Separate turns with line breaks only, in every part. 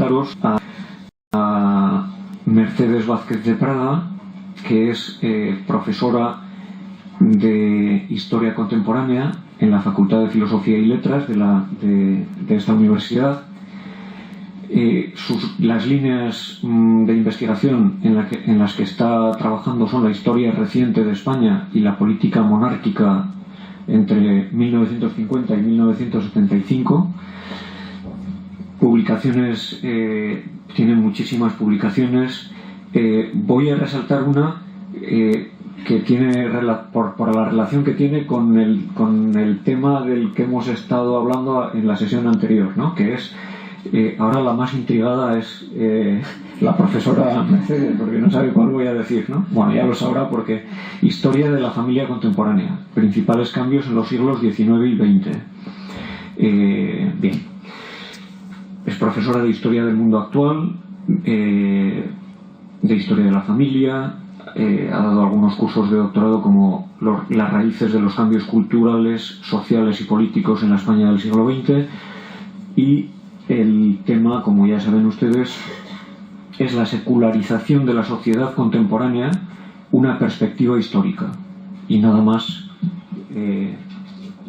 presentaros a Mercedes Vázquez de Prada, que es profesora de Historia Contemporánea en la Facultad de Filosofía y Letras de esta universidad. Las líneas de investigación en las que está trabajando son la historia reciente de España y la política monárquica entre 1950 y 1975. Publicaciones, tiene muchísimas publicaciones. Voy a resaltar una que tiene por la relación que tiene con el tema del que hemos estado hablando en la sesión anterior, ¿no? Que es ahora la más intrigada es la profesora Mercedes, porque no sabe cuál voy a decir, ¿no? Bueno, ya lo sabrá, porque Historia de la familia contemporánea, principales cambios en los siglos XIX y XX. Bien, es profesora de Historia del mundo actual, de Historia de la familia. Ha dado algunos cursos de doctorado como las raíces de los cambios culturales, sociales y políticos en la España del siglo XX, y el tema, como ya saben ustedes, es la secularización de la sociedad contemporánea, una perspectiva histórica. Y nada más,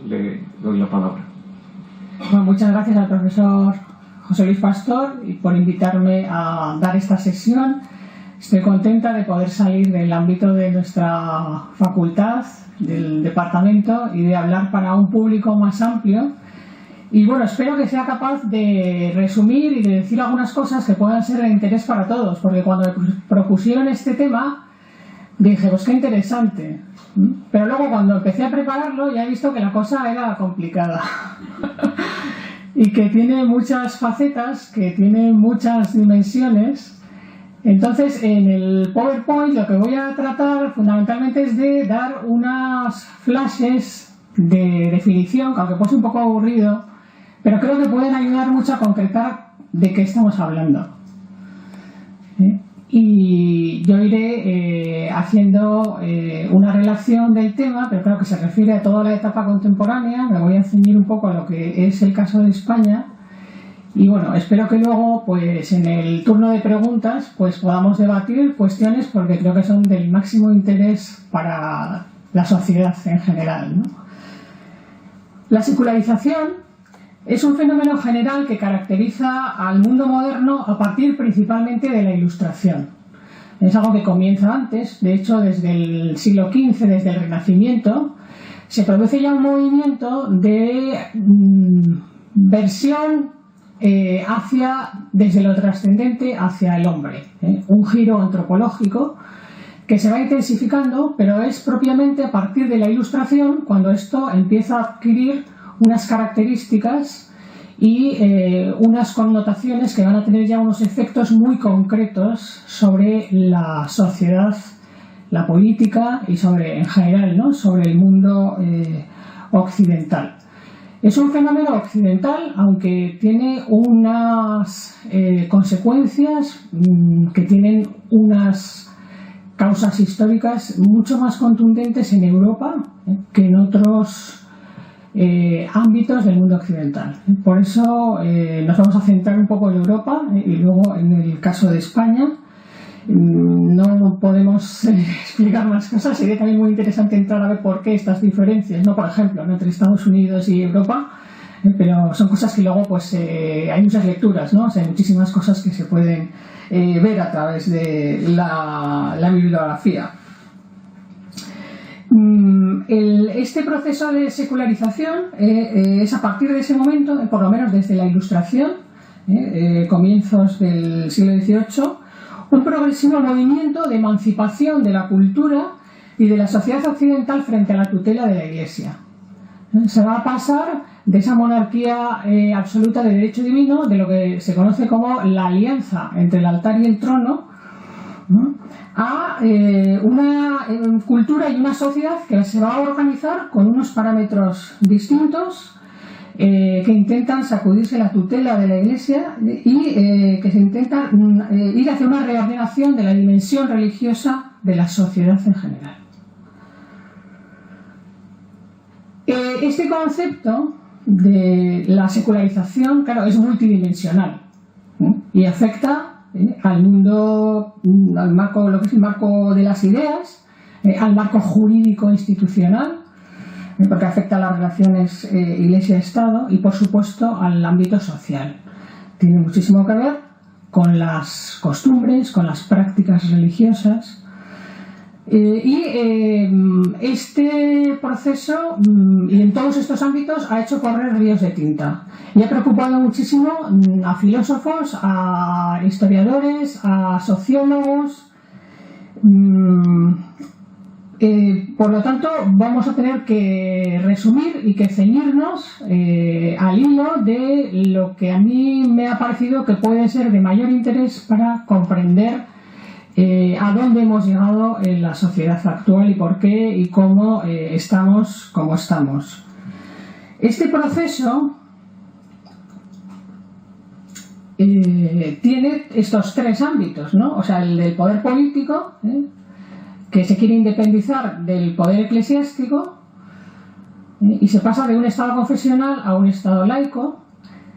le doy la palabra.
Bueno, muchas gracias al profesor José Luis Pastor por invitarme a dar esta sesión. Estoy contenta de poder salir del ámbito de nuestra facultad, del departamento, y de hablar para un público más amplio. Y bueno, espero que sea capaz de resumir y de decir algunas cosas que puedan ser de interés para todos, porque cuando me propusieron este tema dije, pues qué interesante. Pero luego cuando empecé a prepararlo ya he visto que la cosa era complicada y que tiene muchas facetas, que tiene muchas dimensiones. Entonces, en el PowerPoint lo que voy a tratar fundamentalmente es de dar unas flashes de definición, que aunque puede ser un poco aburrido, pero creo que pueden ayudar mucho a concretar de qué estamos hablando. Y yo iré haciendo una relación del tema, pero creo que se refiere a toda la etapa contemporánea. Me voy a ceñir un poco a lo que es el caso de España. Y bueno, espero que luego, pues en el turno de preguntas, pues podamos debatir cuestiones, porque creo que son del máximo interés para la sociedad en general, ¿no? La secularización es un fenómeno general que caracteriza al mundo moderno a partir principalmente de la Ilustración. Es algo que comienza antes, de hecho desde el siglo XV, desde el Renacimiento, se produce ya un movimiento de versión desde lo trascendente hacia el hombre, un giro antropológico que se va intensificando, pero es propiamente a partir de la Ilustración cuando esto empieza a adquirir unas características y unas connotaciones que van a tener ya unos efectos muy concretos sobre la sociedad, la política y en general, ¿no? Sobre el mundo occidental. Es un fenómeno occidental, aunque tiene unas consecuencias que tienen unas causas históricas mucho más contundentes en Europa que en otros ámbitos del mundo occidental. Por eso nos vamos a centrar un poco en Europa y luego en el caso de España. No podemos explicar más cosas. Sería también muy interesante entrar a ver por qué estas diferencias, ¿no? Por ejemplo, ¿no? Entre Estados Unidos y Europa, pero son cosas que luego pues hay muchas lecturas, ¿no? O sea, hay muchísimas cosas que se pueden ver a través de la bibliografía. Este proceso de secularización es a partir de ese momento, por lo menos desde la Ilustración, comienzos del siglo XVIII, un progresivo movimiento de emancipación de la cultura y de la sociedad occidental frente a la tutela de la Iglesia. Se va a pasar de esa monarquía absoluta de derecho divino, de lo que se conoce como la alianza entre el altar y el trono, ¿no?, a una cultura y una sociedad que se va a organizar con unos parámetros distintos, que intentan sacudirse la tutela de la Iglesia y que se intentan ir hacia una reordenación de la dimensión religiosa de la sociedad en general. Este concepto de la secularización, claro, es multidimensional. y afecta al mundo, al marco, lo que es el marco de las ideas, al marco jurídico institucional, porque afecta a las relaciones Iglesia-Estado y, por supuesto, al ámbito social. Tiene muchísimo que ver con las costumbres, con las prácticas religiosas. Este proceso, y en todos estos ámbitos, ha hecho correr ríos de tinta y ha preocupado muchísimo a filósofos, a historiadores, a sociólogos. Por lo tanto, vamos a tener que resumir y que ceñirnos al hilo de lo que a mí me ha parecido que puede ser de mayor interés para comprender a dónde hemos llegado en la sociedad actual y por qué y cómo estamos como estamos. Este proceso tiene estos tres ámbitos, ¿no? O sea, el del poder político, que se quiere independizar del poder eclesiástico y se pasa de un estado confesional a un estado laico.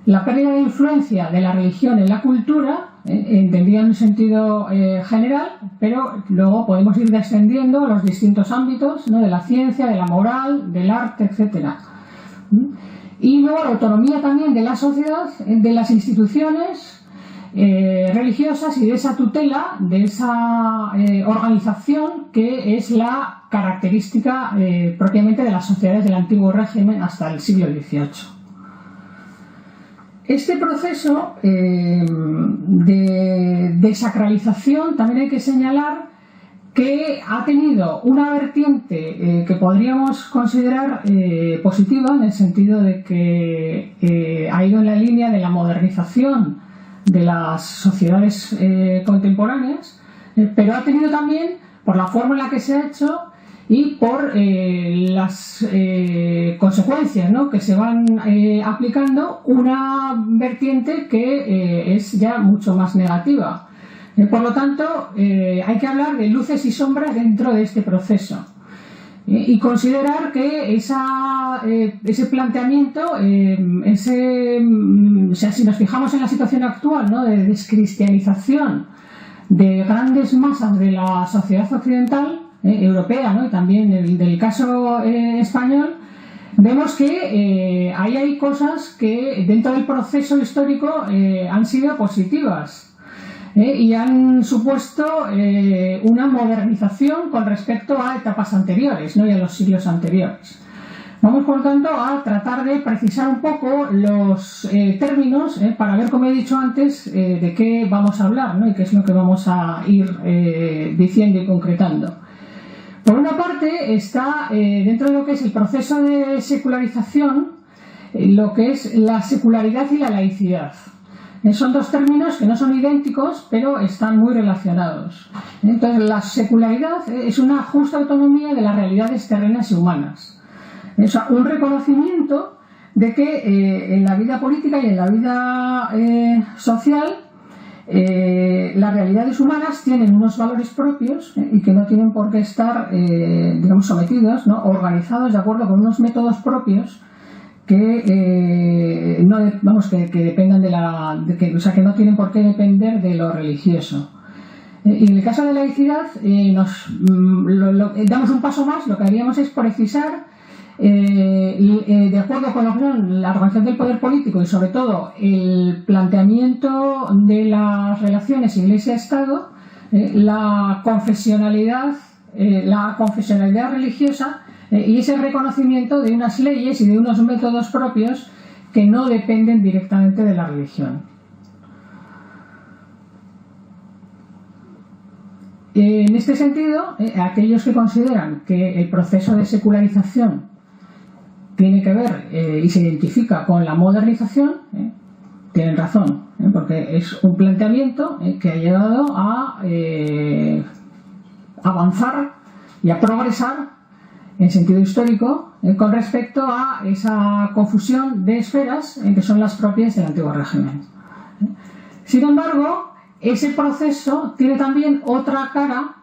La pérdida de influencia de la religión en la cultura, entendida en un sentido general, pero luego podemos ir descendiendo a los distintos ámbitos, ¿no? De la ciencia, de la moral, del arte, etc. Y luego la autonomía también de la sociedad, de las instituciones religiosas y de esa tutela, de esa organización que es la característica propiamente de las sociedades del antiguo régimen hasta el siglo XVIII. Este proceso de desacralización también hay que señalar que ha tenido una vertiente que podríamos considerar positiva, en el sentido de que ha ido en la línea de la modernización de las sociedades contemporáneas, pero ha tenido también, por la forma en la que se ha hecho y por las consecuencias, ¿no?, que se van aplicando, una vertiente que es ya mucho más negativa. Por lo tanto, hay que hablar de luces y sombras dentro de este proceso y considerar que ese planteamiento, o sea, si nos fijamos en la situación actual, ¿no?, de descristianización de grandes masas de la sociedad occidental, europea, ¿no?, y también del caso español, vemos que ahí hay cosas que dentro del proceso histórico han sido positivas y han supuesto una modernización con respecto a etapas anteriores, ¿no?, y a los siglos anteriores. Vamos, por lo tanto, a tratar de precisar un poco los términos para ver, como he dicho antes, de qué vamos a hablar, ¿no?, y qué es lo que vamos a ir diciendo y concretando. Por una parte está dentro de lo que es el proceso de secularización, lo que es la secularidad y la laicidad. Son dos términos que no son idénticos, pero están muy relacionados. Entonces, la secularidad es una justa autonomía de las realidades terrenas y humanas. O sea, un reconocimiento de que en la vida política y en la vida social las realidades humanas tienen unos valores propios y que no tienen por qué estar, digamos, sometidos, ¿no?, organizados de acuerdo con unos métodos propios que que dependan o sea, que no tienen por qué depender de lo religioso. Y en el caso de la laicidad, damos un paso más. Lo que haríamos es precisar, de acuerdo con la organización del poder político y sobre todo el planteamiento de las relaciones Iglesia-Estado, la confesionalidad religiosa y ese reconocimiento de unas leyes y de unos métodos propios que no dependen directamente de la religión. En este sentido, aquellos que consideran que el proceso de secularización tiene que ver y se identifica con la modernización, tienen razón, porque es un planteamiento que ha llevado a avanzar y a progresar en sentido histórico con respecto a esa confusión de esferas que son las propias del antiguo régimen. Sin embargo, ese proceso tiene también otra cara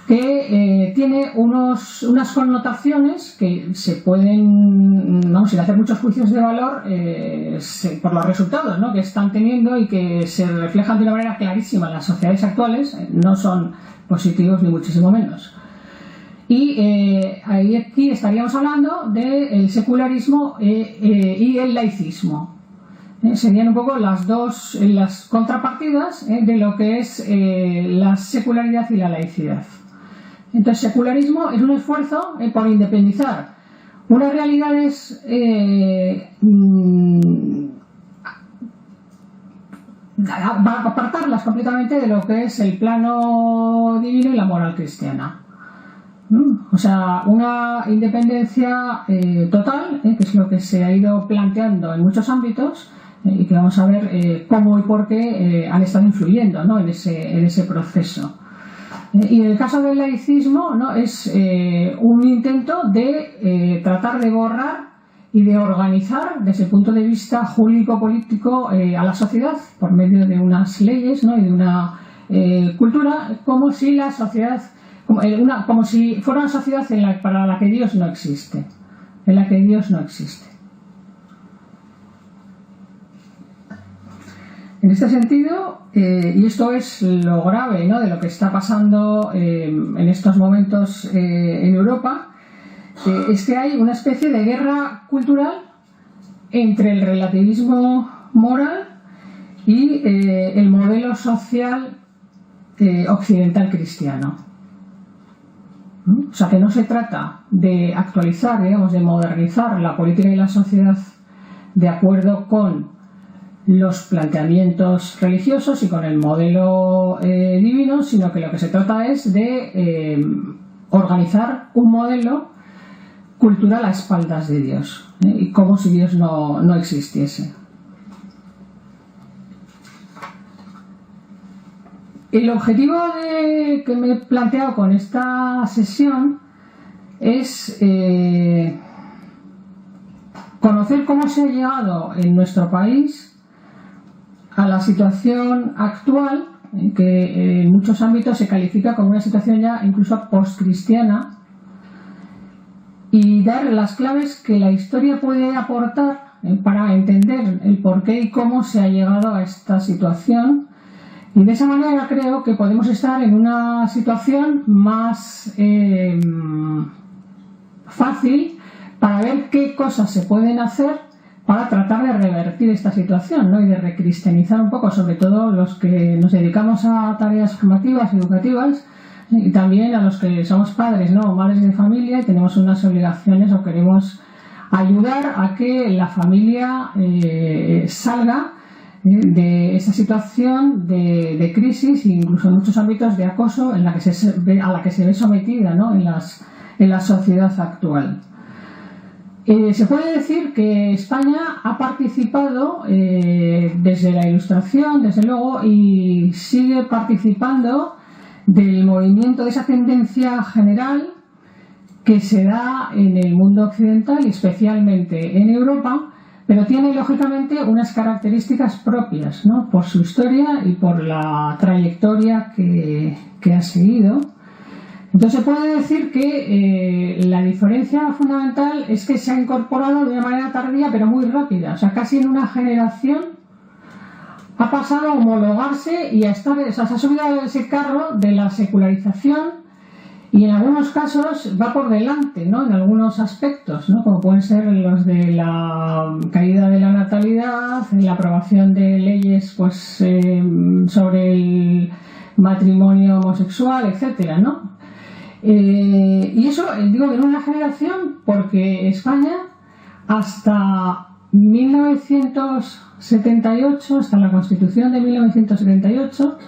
que tiene unas connotaciones que se pueden, sin hacer muchos juicios de valor, por los resultados, ¿no?, que están teniendo y que se reflejan de una manera clarísima en las sociedades actuales, no son positivos ni muchísimo menos. Y aquí estaríamos hablando del secularismo y el laicismo. Serían un poco las contrapartidas de lo que es la secularidad y la laicidad. Entonces, secularismo es un esfuerzo por independizar unas realidades, apartarlas completamente de lo que es el plano divino y la moral cristiana. O sea, una independencia total, que es lo que se ha ido planteando en muchos ámbitos, y que vamos a ver cómo y por qué han estado influyendo, ¿no?, en ese proceso. Y en el caso del laicismo, ¿no?, es un intento de tratar de borrar y de organizar desde el punto de vista jurídico-político a la sociedad por medio de unas leyes, ¿no?, y de una cultura, como si la sociedad, como si fuera una sociedad para la que Dios no existe, en la que Dios no existe. En este sentido, y esto es lo grave, ¿no?, de lo que está pasando en estos momentos en Europa, es que hay una especie de guerra cultural entre el relativismo moral y el modelo social occidental cristiano. O sea, que no se trata de actualizar, digamos, de modernizar la política y la sociedad de acuerdo con los planteamientos religiosos y con el modelo divino, sino que lo que se trata es de organizar un modelo cultural a espaldas de Dios, y como si Dios no existiese. El objetivo que me he planteado con esta sesión es conocer cómo se ha llegado en nuestro país a la situación actual, que en muchos ámbitos se califica como una situación ya incluso postcristiana, y dar las claves que la historia puede aportar para entender el por qué y cómo se ha llegado a esta situación. Y de esa manera creo que podemos estar en una situación más fácil para ver qué cosas se pueden hacer para tratar de revertir esta situación, ¿no?, y de recristianizar un poco, sobre todo los que nos dedicamos a tareas formativas, educativas, y también a los que somos padres, ¿no?, o madres de familia, y tenemos unas obligaciones o queremos ayudar a que la familia salga de esa situación de crisis e incluso en muchos ámbitos de acoso a la que se ve sometida, ¿no?, en la sociedad actual. Se puede decir que España ha participado desde la Ilustración, desde luego, y sigue participando del movimiento, de esa tendencia general que se da en el mundo occidental y especialmente en Europa, pero tiene lógicamente unas características propias, ¿no?, por su historia y por la trayectoria que ha seguido. Entonces se puede decir que la diferencia fundamental es que se ha incorporado de una manera tardía pero muy rápida, o sea, casi en una generación ha pasado a homologarse y a estar, o sea, se ha subido a ese carro de la secularización, y en algunos casos va por delante, ¿no?, en algunos aspectos, ¿no?, como pueden ser los de la caída de la natalidad, la aprobación de leyes pues sobre el matrimonio homosexual, etcétera, ¿no? Y eso digo que en una generación, porque España hasta 1978, hasta la Constitución de 1978,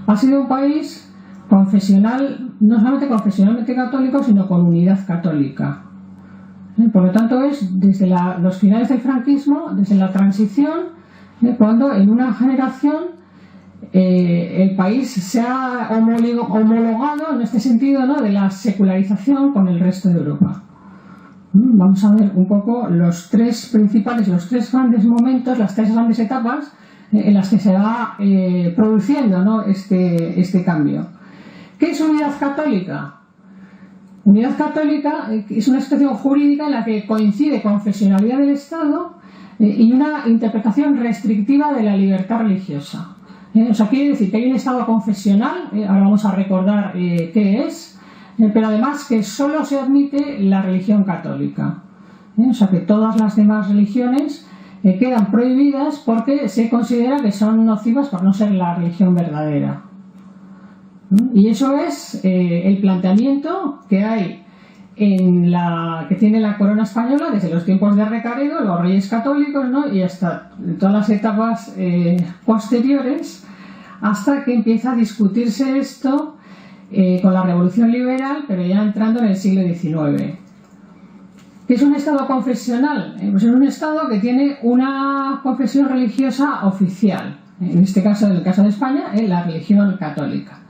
ha sido un país confesional, no solamente confesionalmente católico, sino con unidad católica. Por lo tanto, es desde los finales del franquismo, desde la transición, cuando en una generación el país se ha homologado en este sentido, ¿no?, de la secularización con el resto de Europa. Vamos a ver un poco los tres grandes momentos, las tres grandes etapas en las que se va produciendo, ¿no?, este cambio. ¿Qué es unidad católica? Unidad católica es una expresión jurídica en la que coincide confesionalidad del Estado y una interpretación restrictiva de la libertad religiosa. O sea, quiere decir que hay un Estado confesional, ahora vamos a recordar qué es, pero además que solo se admite la religión católica. O sea, que todas las demás religiones quedan prohibidas porque se considera que son nocivas por no ser la religión verdadera. Y eso es el planteamiento que hay que tiene la corona española desde los tiempos de Recaredo, los reyes católicos, ¿no? Y hasta todas las etapas posteriores, hasta que empieza a discutirse esto con la Revolución Liberal, pero ya entrando en el siglo XIX. ¿Qué es un Estado confesional? Pues es un Estado que tiene una confesión religiosa oficial, en este caso, en el caso de España, la religión católica.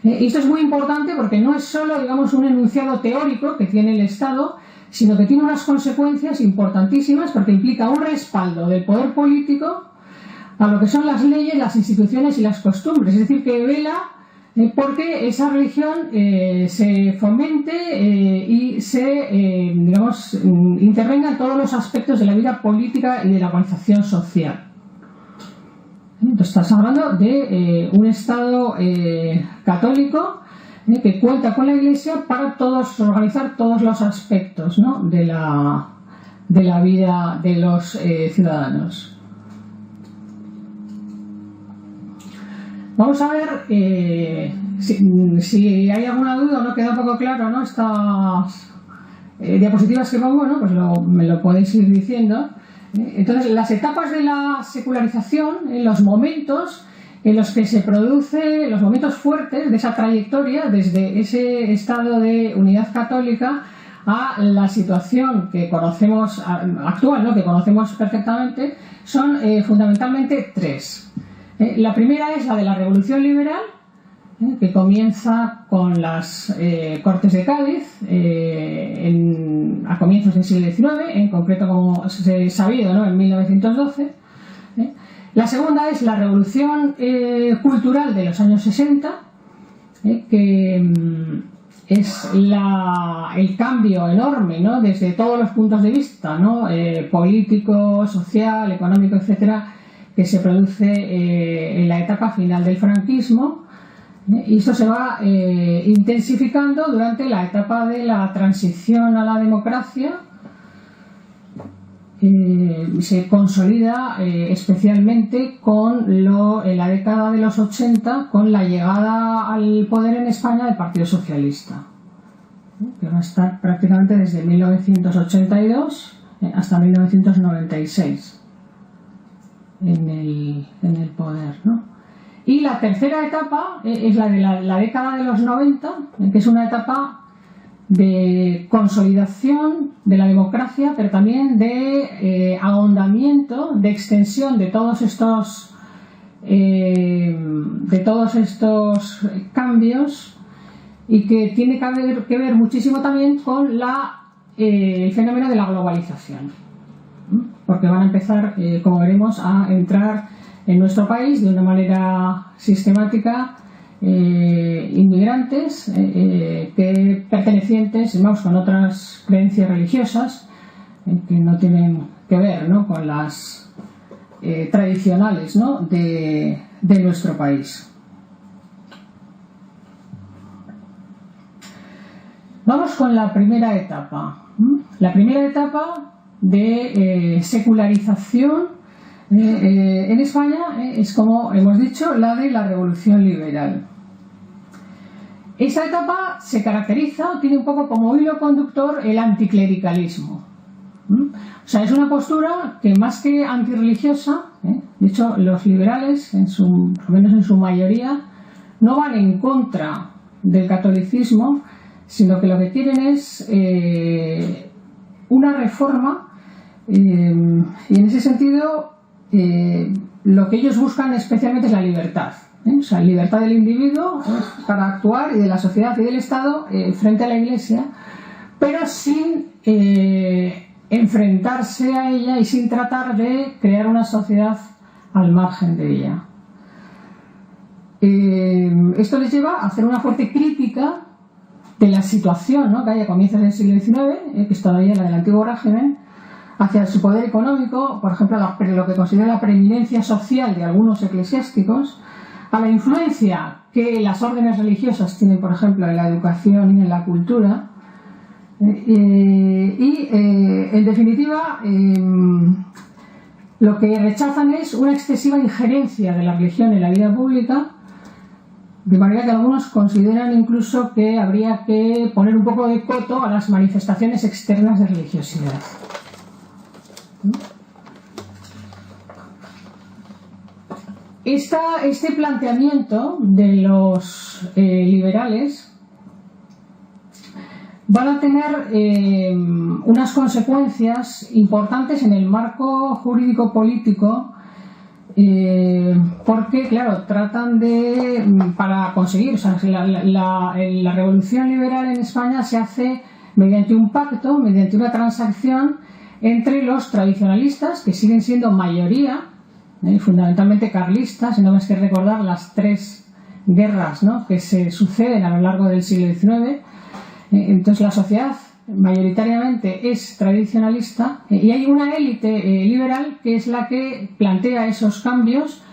Y esto es muy importante porque no es solo, digamos, un enunciado teórico que tiene el Estado, sino que tiene unas consecuencias importantísimas porque implica un respaldo del poder político a lo que son las leyes, las instituciones y las costumbres. Es decir, que vela porque esa religión se fomente y se, digamos, intervenga en todos los aspectos de la vida política y de la organización social. Entonces estás hablando de un Estado católico que cuenta con la Iglesia para organizar todos los aspectos, ¿no? de la vida de los ciudadanos. Vamos a ver si hay alguna duda o no queda un poco claro, ¿no? Estas diapositivas que pongo, ¿no? Pues me lo podéis ir diciendo. Entonces, las etapas de la secularización, los momentos en los que se produce, los momentos fuertes de esa trayectoria, desde ese estado de unidad católica a la situación que conocemos actual, ¿no? Que conocemos perfectamente, son fundamentalmente tres. La primera es la de la Revolución Liberal, que comienza con las Cortes de Cádiz a comienzos del siglo XIX, en concreto, como se ha sabido, ¿no? En 1912. La segunda es la Revolución Cultural de los años 60, que es el cambio enorme, ¿no? Desde todos los puntos de vista, ¿no? Político, social, económico, etcétera, que se produce en la etapa final del franquismo. Y esto se va intensificando durante la etapa de la transición a la democracia. Se consolida especialmente en la década de los 80 con la llegada al poder en España del Partido Socialista, que va a estar prácticamente desde 1982 hasta 1996 en el poder, ¿no? Y la tercera etapa es la de la década de los 90, que es una etapa de consolidación de la democracia, pero también de ahondamiento, de extensión de todos estos cambios, y que tiene que ver muchísimo también con el fenómeno de la globalización, porque van a empezar, como veremos, a entrar en nuestro país de una manera sistemática inmigrantes pertenecientes, vamos, con otras creencias religiosas que no tienen que ver, ¿no? Con las tradicionales, ¿no? de nuestro país. Vamos con la primera etapa. La primera etapa de secularización en España es, como hemos dicho, la de la Revolución Liberal. Esta etapa se caracteriza, tiene un poco como hilo conductor el anticlericalismo. O sea, es una postura que, más que antirreligiosa, de hecho los liberales, por lo menos en su mayoría, no van en contra del catolicismo, sino que lo que quieren es una reforma, y en ese sentido lo que ellos buscan especialmente es la libertad, o sea, libertad del individuo para actuar, y de la sociedad y del Estado frente a la Iglesia, pero sin enfrentarse a ella y sin tratar de crear una sociedad al margen de ella. esto les lleva a hacer una fuerte crítica de la situación, ¿no?, que hay a comienzos del siglo XIX, que es todavía la del antiguo régimen, hacia su poder económico, por ejemplo, lo que considera la preeminencia social de algunos eclesiásticos, a la influencia que las órdenes religiosas tienen, por ejemplo, en la educación y en la cultura, y en definitiva lo que rechazan es una excesiva injerencia de la religión en la vida pública, de manera que algunos consideran incluso que habría que poner un poco de coto a las manifestaciones externas de religiosidad. Este planteamiento de los liberales van a tener unas consecuencias importantes en el marco jurídico-político, porque, claro, tratan de, para conseguir, o sea, la revolución liberal en España se hace mediante un pacto, mediante una transacción entre los tradicionalistas, que siguen siendo mayoría, fundamentalmente carlistas, y no más que recordar las 3 guerras, ¿no?, que se suceden a lo largo del siglo XIX. Entonces la sociedad mayoritariamente es tradicionalista, y hay una élite liberal que es la que plantea esos cambios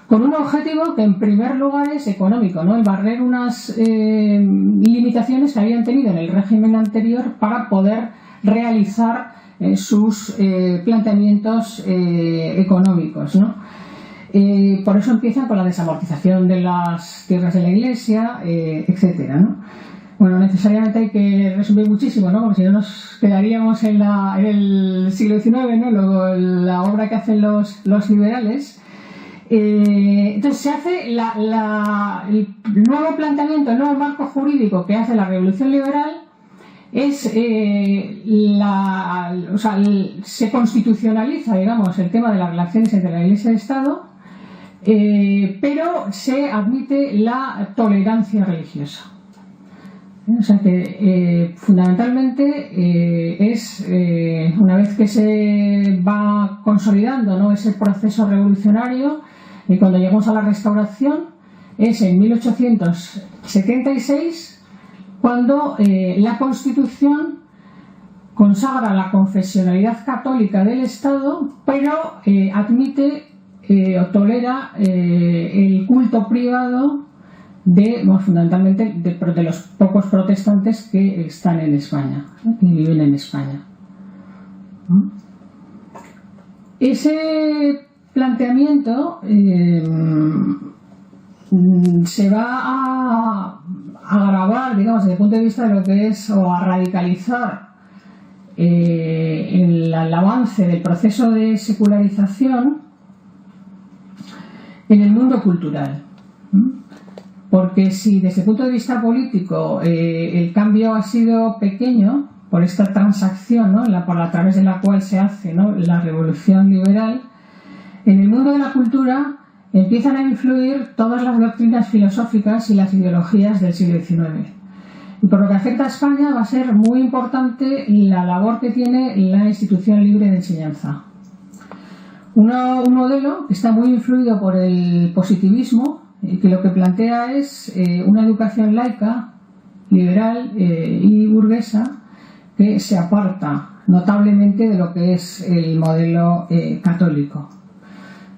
con un objetivo que en primer lugar es económico, ¿no?, el barrer unas limitaciones que habían tenido en el régimen anterior para poder realizar sus planteamientos económicos, ¿no? Por eso empiezan con la desamortización de las tierras de la Iglesia, etcétera, ¿no? Bueno, necesariamente hay que resumir muchísimo, ¿no?, porque si no nos quedaríamos en el siglo XIX, ¿no?, luego la obra que hacen los liberales. Entonces se hace el nuevo planteamiento, el nuevo marco jurídico que hace la Revolución Liberal es se constitucionaliza, digamos, el tema de las relaciones entre la Iglesia y el Estado, pero se admite la tolerancia religiosa. O sea que fundamentalmente es una vez que se va consolidando, ¿no?, ese proceso revolucionario, y cuando llegamos a la Restauración es en 1876 cuando la Constitución consagra la confesionalidad católica del Estado, pero admite o tolera el culto privado fundamentalmente de los pocos protestantes que están en España, ¿no?, que viven en España. Ese planteamiento se va a agravar, digamos, desde el punto de vista de lo que es, o a radicalizar el avance del proceso de secularización en el mundo cultural. Porque si desde el punto de vista político el cambio ha sido pequeño por esta transacción, ¿no?, a través de la cual se hace, ¿no?, la revolución liberal, en el mundo de la cultura empiezan a influir todas las doctrinas filosóficas y las ideologías del siglo XIX. Y por lo que afecta a España va a ser muy importante la labor que tiene la institución libre de enseñanza. Un modelo que está muy influido por el positivismo, que lo que plantea es una educación laica, liberal y burguesa, que se aparta notablemente de lo que es el modelo católico.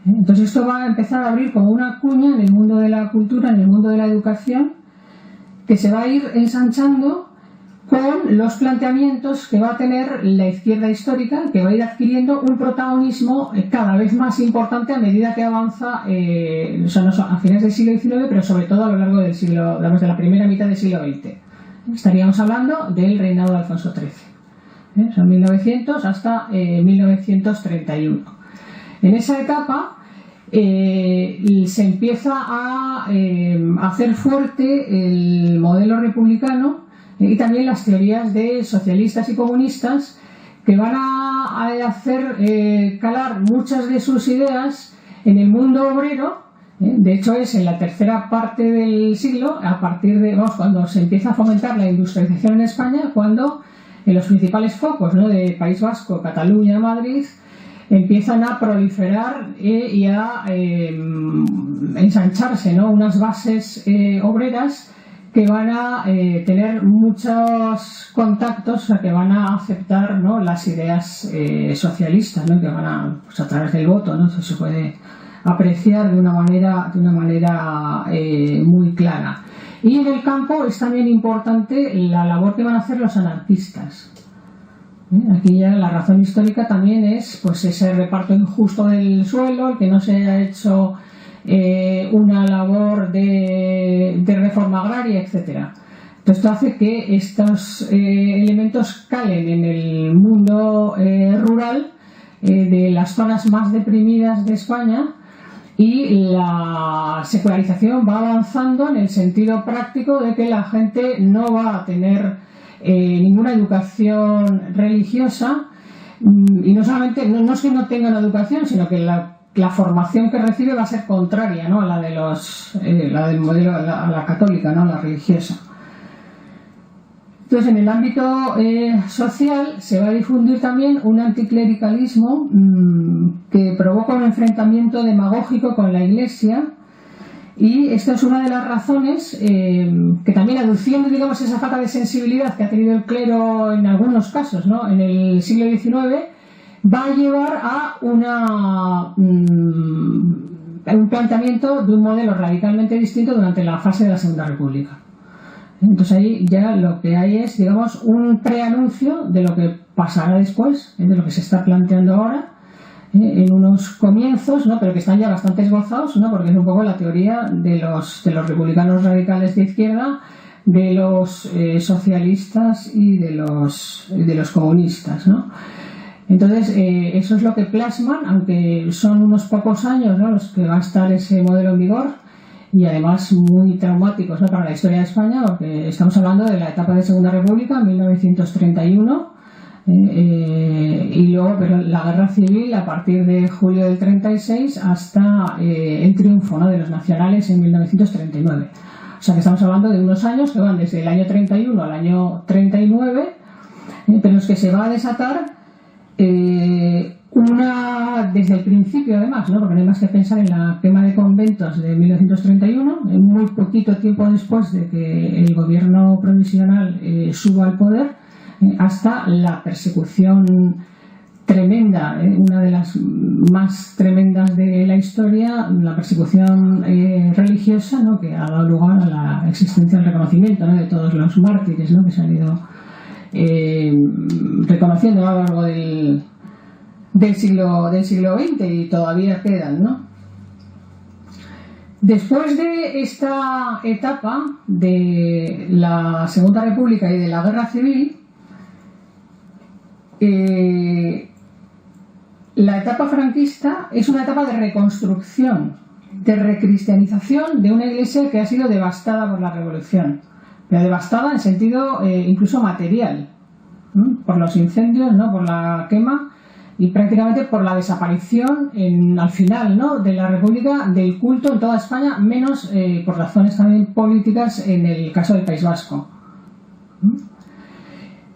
Entonces esto va a empezar a abrir como una cuña en el mundo de la cultura, en el mundo de la educación, que se va a ir ensanchando con los planteamientos que va a tener la izquierda histórica, que va a ir adquiriendo un protagonismo cada vez más importante a medida que avanza, a finales del siglo XIX, pero sobre todo a lo largo del siglo, de la primera mitad del siglo XX. Estaríamos hablando del reinado de Alfonso XIII. Son 1900 hasta 1931. En esa etapa se empieza a hacer fuerte el modelo republicano y también las teorías de socialistas y comunistas, que van a hacer calar muchas de sus ideas en el mundo obrero. De hecho, es en la tercera parte del siglo, a partir de cuando se empieza a fomentar la industrialización en España, cuando en los principales focos, ¿no?, de País Vasco, Cataluña, Madrid, empiezan a proliferar y a ensancharse, ¿no? Unas bases obreras que van a tener muchos contactos, o sea, que van a aceptar, ¿no?, las ideas socialistas, ¿no?, que van a, pues, a través del voto, ¿no? Eso se puede apreciar de una manera muy clara. Y en el campo es también importante la labor que van a hacer los anarquistas. Aquí ya la razón histórica también es, pues, ese reparto injusto del suelo, el que no se haya hecho una labor de reforma agraria, etcétera. Entonces, esto hace que estos elementos calen en el mundo rural de las zonas más deprimidas de España, y la secularización va avanzando en el sentido práctico de que la gente no va a tener ninguna educación religiosa, y no solamente, no es que no tengan educación, sino que la formación que recibe va a ser contraria, ¿no?, a la de la del modelo, a la católica, ¿no?, la religiosa. Entonces, en el ámbito social se va a difundir también un anticlericalismo que provoca un enfrentamiento demagógico con la Iglesia, y esta es una de las razones que también, aduciendo, digamos, esa falta de sensibilidad que ha tenido el clero en algunos casos, ¿no?, en el siglo XIX, va a llevar a un planteamiento de un modelo radicalmente distinto durante la fase de la Segunda República. Entonces ahí ya lo que hay es, digamos, un preanuncio de lo que pasará después, de lo que se está planteando ahora, en unos comienzos, ¿no?, pero que están ya bastante esbozados, ¿no?, porque es un poco la teoría de los republicanos radicales de izquierda, de los socialistas y de los comunistas, ¿no? Entonces, eso es lo que plasman, aunque son unos pocos años, ¿no?, los que va a estar ese modelo en vigor, y además muy traumáticos, ¿no?, para la historia de España, porque estamos hablando de la etapa de Segunda República, 1931, y luego, pero la guerra civil a partir de julio del 36 hasta el triunfo, ¿no?, de los nacionales en 1939. O sea que estamos hablando de unos años que van desde el año 31 al año 39, pero en los que se va a desatar desde el principio, además, ¿no?, porque no hay más que pensar en la quema de conventos de 1931, muy poquito tiempo después de que el gobierno provisional suba al poder, hasta la persecución tremenda, una de las más tremendas de la historia, la persecución religiosa, ¿no?, que ha dado lugar a la existencia del reconocimiento, ¿no?, de todos los mártires, ¿no?, que se han ido reconociendo a lo largo del siglo XX, y todavía quedan, ¿no? Después de esta etapa de la Segunda República y de la Guerra Civil, la etapa franquista es una etapa de reconstrucción, de recristianización de una iglesia que ha sido devastada por la Revolución, pero devastada en sentido incluso material, por los incendios, ¿no?, por la quema, y prácticamente por la desaparición al final, ¿no?, de la República, del culto en toda España, menos por razones también políticas en el caso del País Vasco.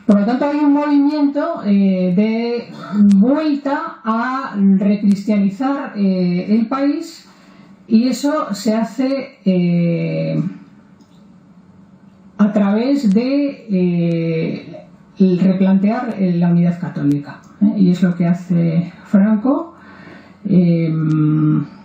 Por lo tanto, hay un movimiento de vuelta a recristianizar el país, y eso se hace a través de replantear la unidad católica, y es lo que hace Franco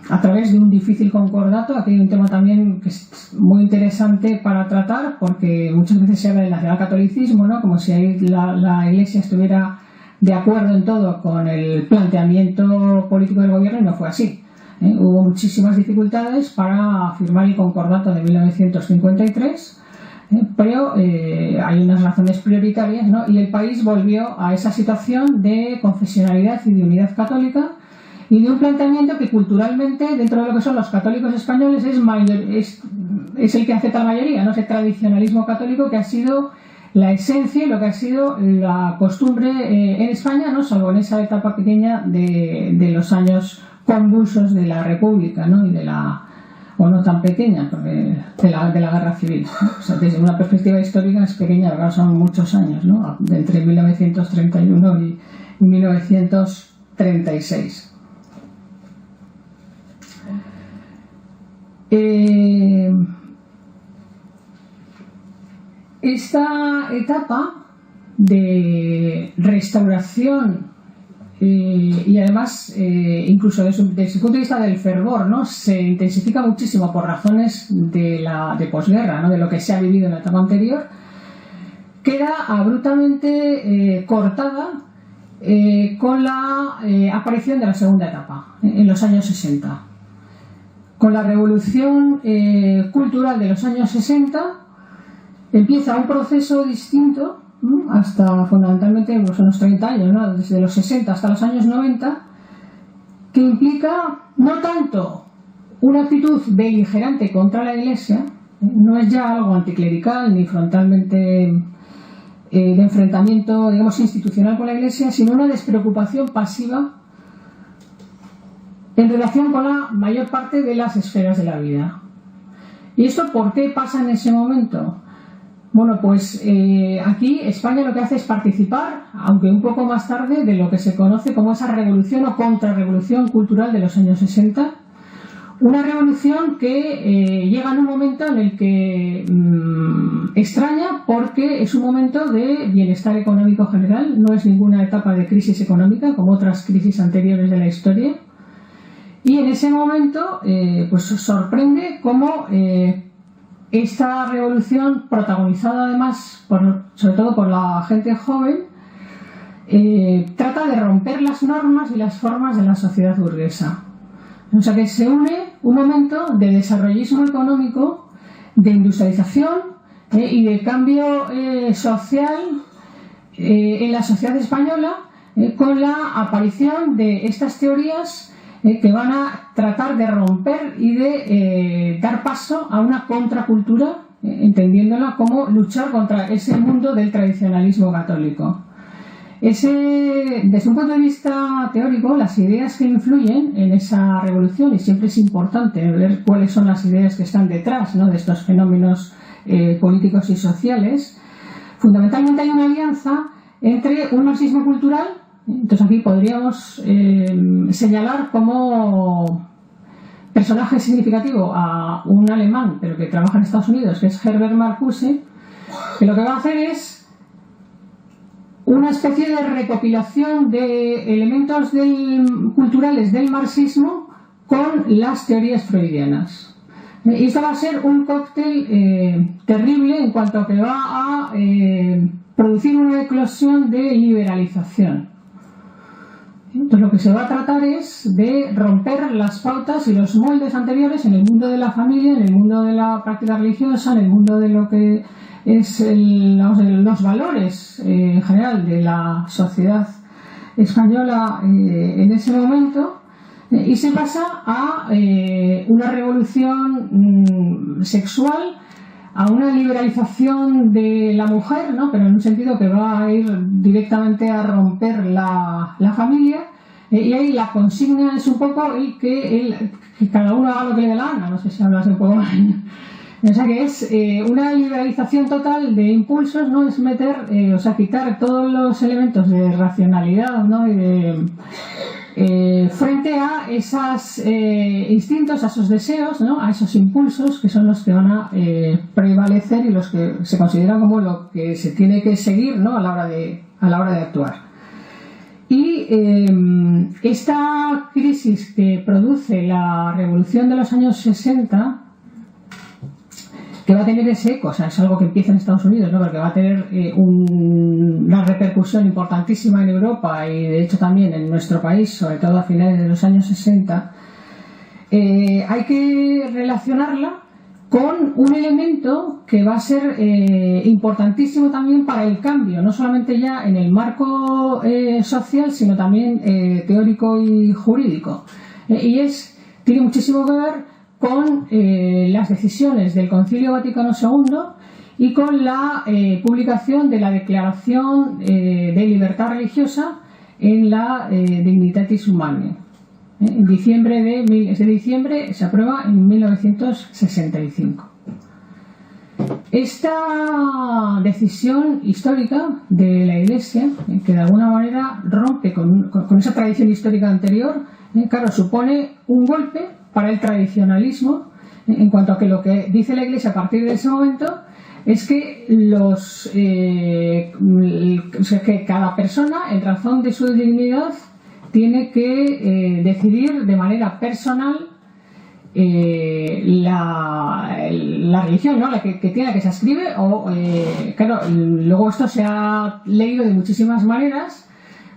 a través de un difícil concordato. Aquí hay un tema también que es muy interesante para tratar, porque muchas veces se habla del nacionalcatolicismo, ¿no?, como si ahí la Iglesia estuviera de acuerdo en todo con el planteamiento político del gobierno, y no fue así. Hubo muchísimas dificultades para firmar el concordato de 1953, pero hay unas razones prioritarias, ¿no?, y el país volvió a esa situación de confesionalidad y de unidad católica, y de un planteamiento que culturalmente, dentro de lo que son los católicos españoles, es el que acepta la mayoría, ¿no?, ese tradicionalismo católico que ha sido la esencia y lo que ha sido la costumbre en España, no salvo en esa etapa pequeña de los años convulsos de la República, ¿no?, y o no tan pequeña, porque de la Guerra Civil, ¿no? O sea, desde una perspectiva histórica es pequeña, pero son muchos años, ¿no?, entre 1931 y 1945. 1936. Esta etapa de restauración y además incluso desde el punto de vista del fervor, ¿no?, se intensifica muchísimo por razones de posguerra, ¿no?, de lo que se ha vivido en la etapa anterior, queda abruptamente cortada con la aparición de la segunda etapa en los años 60. Con la revolución cultural de los años 60 empieza un proceso distinto hasta fundamentalmente unos 30 años, ¿no?, desde los 60 hasta los años 90, que implica no tanto una actitud beligerante contra la Iglesia, no es ya algo anticlerical ni frontalmente de enfrentamiento, digamos, institucional con la Iglesia, sino una despreocupación pasiva en relación con la mayor parte de las esferas de la vida. ¿Y esto por qué pasa en ese momento? Bueno, pues aquí España lo que hace es participar, aunque un poco más tarde, de lo que se conoce como esa revolución o contrarrevolución cultural de los años 60. Una revolución que llega en un momento en el que extraña, porque es un momento de bienestar económico general, no es ninguna etapa de crisis económica como otras crisis anteriores de la historia. Y en ese momento pues sorprende cómo esta revolución, protagonizada además sobre todo por la gente joven, trata de romper las normas y las formas de la sociedad burguesa. O sea que se une un momento de desarrollismo económico, de industrialización y de cambio social en la sociedad española, con la aparición de estas teorías que van a tratar de romper y de dar paso a una contracultura, entendiéndola como luchar contra ese mundo del tradicionalismo católico. Desde un punto de vista teórico, las ideas que influyen en esa revolución, y siempre es importante ver cuáles son las ideas que están detrás, ¿no?, de estos fenómenos políticos y sociales, fundamentalmente hay una alianza entre un marxismo cultural. Entonces aquí podríamos señalar como personaje significativo a un alemán, pero que trabaja en Estados Unidos, que es Herbert Marcuse, que lo que va a hacer es una especie de recopilación de elementos culturales del marxismo con las teorías freudianas. Y esto va a ser un cóctel terrible en cuanto a que va a producir una eclosión de liberalización. Entonces lo que se va a tratar es de romper las pautas y los moldes anteriores en el mundo de la familia, en el mundo de la práctica religiosa, en el mundo de lo que es los valores en general de la sociedad española en ese momento, y se pasa a una revolución sexual, a una liberalización de la mujer, ¿no?, pero en un sentido que va a ir directamente a romper la familia, y ahí la consigna es un poco que cada uno haga lo que le dé la gana, no sé si hablas un poco más. O sea que es una liberalización total de impulsos, ¿no?, es meter, o sea, quitar todos los elementos de racionalidad, ¿no?, y de frente a esos instintos, a esos deseos, ¿no?, a esos impulsos que son los que van a prevalecer y los que se consideran como lo que se tiene que seguir, ¿no?, a la hora de actuar. Y esta crisis que produce la revolución de los años 60, que va a tener ese eco, o sea, es algo que empieza en Estados Unidos, ¿no?, porque va a tener una repercusión importantísima en Europa y de hecho también en nuestro país, sobre todo a finales de los años 60, hay que relacionarla con un elemento que va a ser importantísimo también para el cambio, no solamente ya en el marco social, sino también teórico y jurídico. Tiene muchísimo que ver con las decisiones del Concilio Vaticano II y con la publicación de la Declaración de Libertad Religiosa en la Dignitatis Humanae. Ese diciembre se aprueba en 1965. Esta decisión histórica de la Iglesia, que de alguna manera rompe con esa tradición histórica anterior, claro, supone un golpe para el tradicionalismo, en cuanto a que lo que dice la Iglesia a partir de ese momento es que que cada persona, en razón de su dignidad, tiene que decidir de manera personal la religión, ¿no? La que tiene, la que se ascribe, claro, luego esto se ha leído de muchísimas maneras,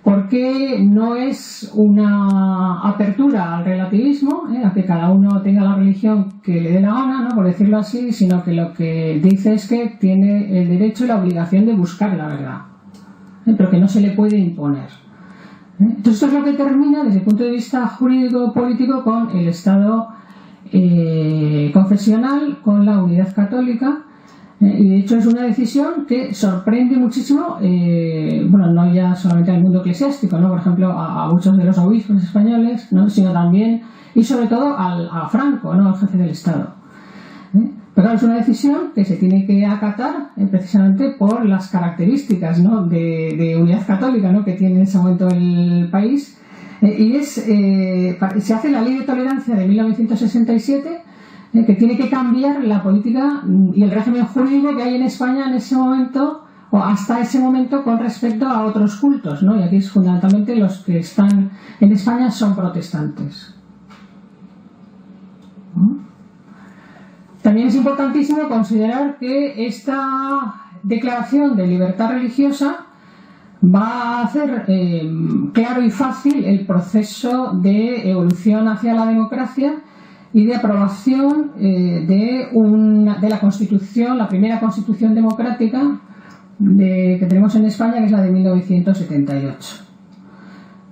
porque no es una apertura al relativismo, a que cada uno tenga la religión que le dé la gana, ¿no? Por decirlo así, sino que lo que dice es que tiene el derecho y la obligación de buscar la verdad, pero que no se le puede imponer. Entonces esto es lo que termina desde el punto de vista jurídico-político con el Estado confesional, con la unidad católica, y de hecho es una decisión que sorprende muchísimo, bueno, no ya solamente al mundo eclesiástico, ¿no? Por ejemplo a muchos de los obispos españoles, ¿no? Sino también y sobre todo a Franco, ¿no? Al jefe del Estado. Pero claro, es una decisión que se tiene que acatar precisamente por las características, ¿no? de unidad católica, ¿no? Que tiene en ese momento el país. Y se hace la Ley de Tolerancia de 1967, que tiene que cambiar la política y el régimen jurídico que hay en España en ese momento, o hasta ese momento, con respecto a otros cultos, ¿no? Y aquí es fundamentalmente los que están en España son protestantes. También es importantísimo considerar que esta declaración de libertad religiosa va a hacer claro y fácil el proceso de evolución hacia la democracia y de aprobación de la Constitución, la primera Constitución democrática que tenemos en España, que es la de 1978.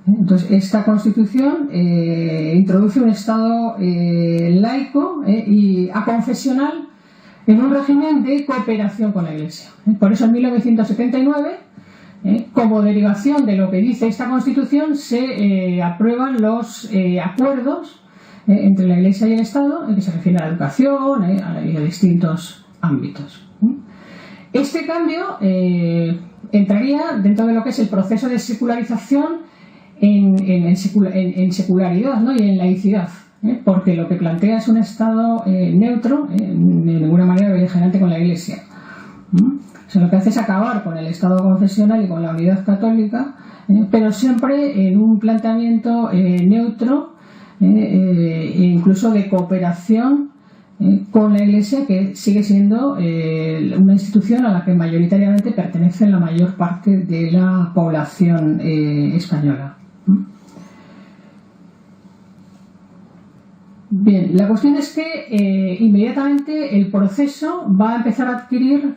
Entonces, esta Constitución introduce un Estado laico y aconfesional en un régimen de cooperación con la Iglesia. Por eso en 1979, como derivación de lo que dice esta Constitución, se aprueban los acuerdos entre la Iglesia y el Estado, en que se refiere a la educación y a distintos ámbitos. Este cambio entraría dentro de lo que es el proceso de secularización en secularidad, ¿no? Y en laicidad, porque lo que plantea es un Estado neutro, de ninguna manera beligerante con la Iglesia. O sea, lo que hace es acabar con el Estado confesional y con la unidad católica, pero siempre en un planteamiento neutro, e incluso de cooperación con la Iglesia, que sigue siendo una institución a la que mayoritariamente pertenece la mayor parte de la población española. Bien, la cuestión es que inmediatamente el proceso va a empezar a adquirir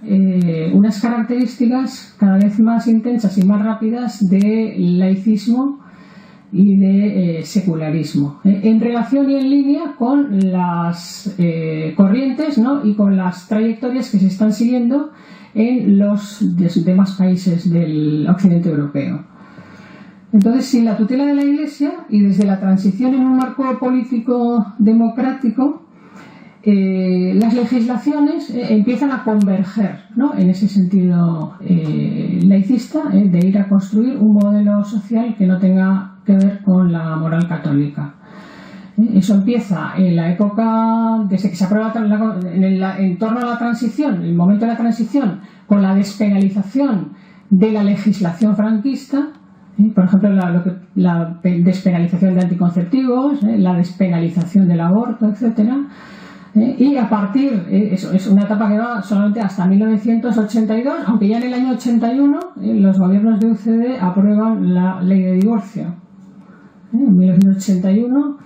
unas características cada vez más intensas y más rápidas de laicismo y de secularismo, en relación y en línea con las corrientes, ¿no? Y con las trayectorias que se están siguiendo en los demás países del occidente europeo. Entonces, sin la tutela de la Iglesia y desde la transición en un marco político democrático, las legislaciones empiezan a converger, ¿no? En ese sentido laicista, de ir a construir un modelo social que no tenga que ver con la moral católica. Eso empieza en la época, desde que se aprueba en torno a la transición, el momento de la transición, con la despenalización de la legislación franquista. Por ejemplo, la despenalización de anticonceptivos, la despenalización del aborto, etcétera. Y a partir, eso es una etapa que va solamente hasta 1982, aunque ya en el año 81 los gobiernos de UCD aprueban la ley de divorcio. En 1981,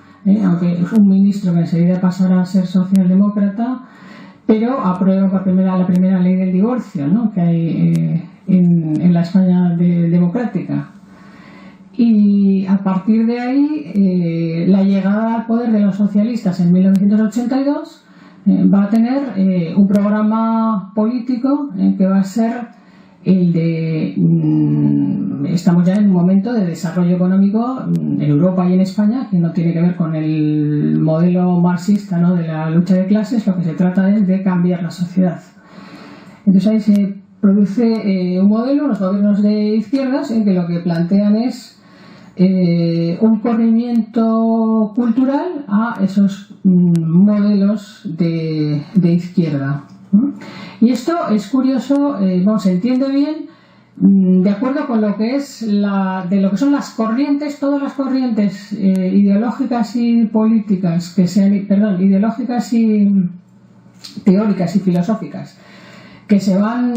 aunque es un ministro que enseguida pasará a ser socialdemócrata, pero aprueba la primera ley del divorcio, ¿no? Que hay en la España democrática. Y a partir de ahí, la llegada al poder de los socialistas en 1982 va a tener un programa político que va a ser el de... estamos ya en un momento de desarrollo económico en Europa y en España que no tiene que ver con el modelo marxista, ¿no? De la lucha de clases. Lo que se trata es de cambiar la sociedad. Entonces ahí se produce un modelo, los gobiernos de izquierdas, que lo que plantean es un corrimiento cultural a esos modelos de izquierda. Y esto es curioso, se entiende bien de acuerdo con lo que es de lo que son las corrientes, todas las corrientes ideológicas y políticas ideológicas y teóricas y filosóficas que se van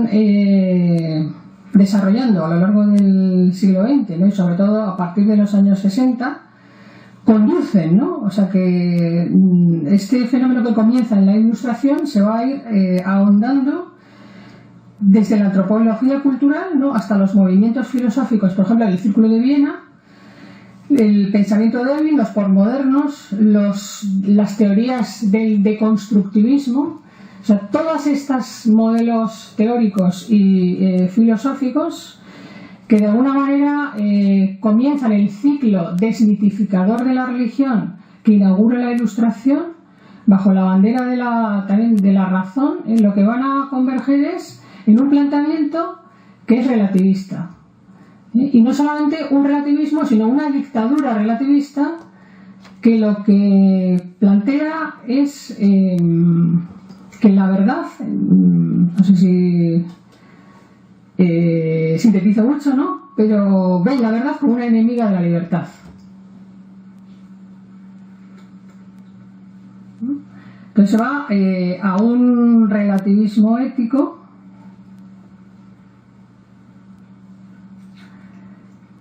desarrollando a lo largo del siglo XX, ¿no? Y sobre todo a partir de los años 60, conducen, ¿no? O sea que este fenómeno que comienza en la Ilustración se va a ir ahondando desde la antropología cultural, ¿no?, hasta los movimientos filosóficos, por ejemplo, el Círculo de Viena, el pensamiento de Erwin, los posmodernos, las teorías del deconstructivismo. O sea, todos estos modelos teóricos y filosóficos que de alguna manera comienzan el ciclo desmitificador de la religión que inaugura la Ilustración bajo la bandera también de la razón, en lo que van a converger es en un planteamiento que es relativista. Y no solamente un relativismo, sino una dictadura relativista que lo que plantea es que la verdad, no sé si sintetizo mucho, ¿no?, pero ve la verdad como una enemiga de la libertad. Entonces va a un relativismo ético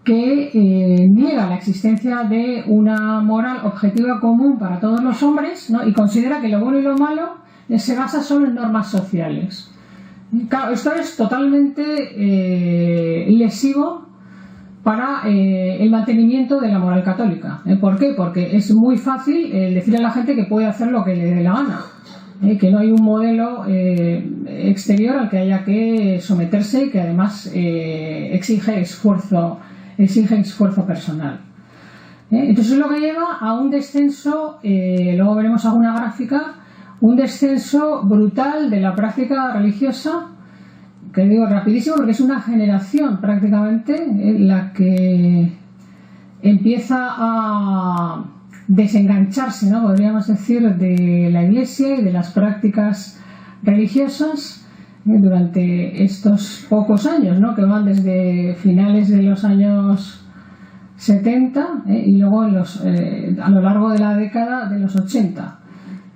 que niega la existencia de una moral objetiva común para todos los hombres, ¿no?, y considera que lo bueno y lo malo se basa solo en normas sociales. Claro, esto es totalmente lesivo para el mantenimiento de la moral católica. ¿Por qué? Porque es muy fácil decirle a la gente que puede hacer lo que le dé la gana, que no hay un modelo exterior al que haya que someterse y que además exige esfuerzo personal. Entonces es lo que lleva a un descenso, luego veremos alguna gráfica, un descenso brutal de la práctica religiosa, que digo rapidísimo porque es una generación prácticamente la que empieza a desengancharse, ¿no?, podríamos decir, de la Iglesia y de las prácticas religiosas durante estos pocos años, ¿no?, que van desde finales de los años 70 y luego a lo largo de la década de los 80.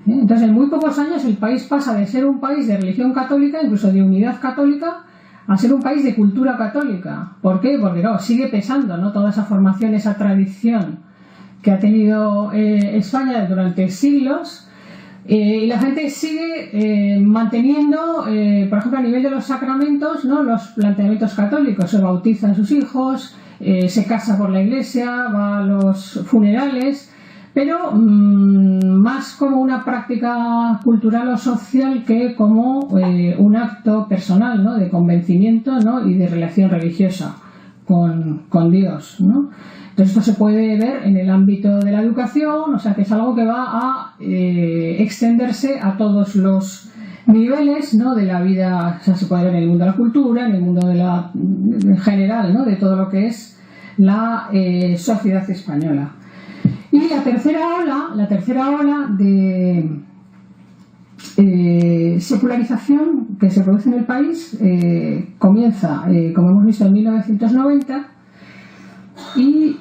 Entonces, en muy pocos años el país pasa de ser un país de religión católica, incluso de unidad católica, a ser un país de cultura católica. ¿Por qué? Porque claro, sigue pesando, ¿no?, toda esa formación, esa tradición que ha tenido España durante siglos, y la gente sigue manteniendo, por ejemplo, a nivel de los sacramentos, ¿no?, los planteamientos católicos. Se bautizan sus hijos, se casa por la iglesia, va a los funerales, pero más como una práctica cultural o social que como un acto personal, ¿no?, de convencimiento, ¿no?, y de relación religiosa con Dios, ¿no? Entonces esto se puede ver en el ámbito de la educación, o sea que es algo que va a extenderse a todos los niveles, ¿no?, de la vida. O sea, se puede ver en el mundo de la cultura, en el mundo en general, ¿no?, de todo lo que es la sociedad española. Y la tercera ola de secularización que se produce en el país comienza, como hemos visto, en 1990 y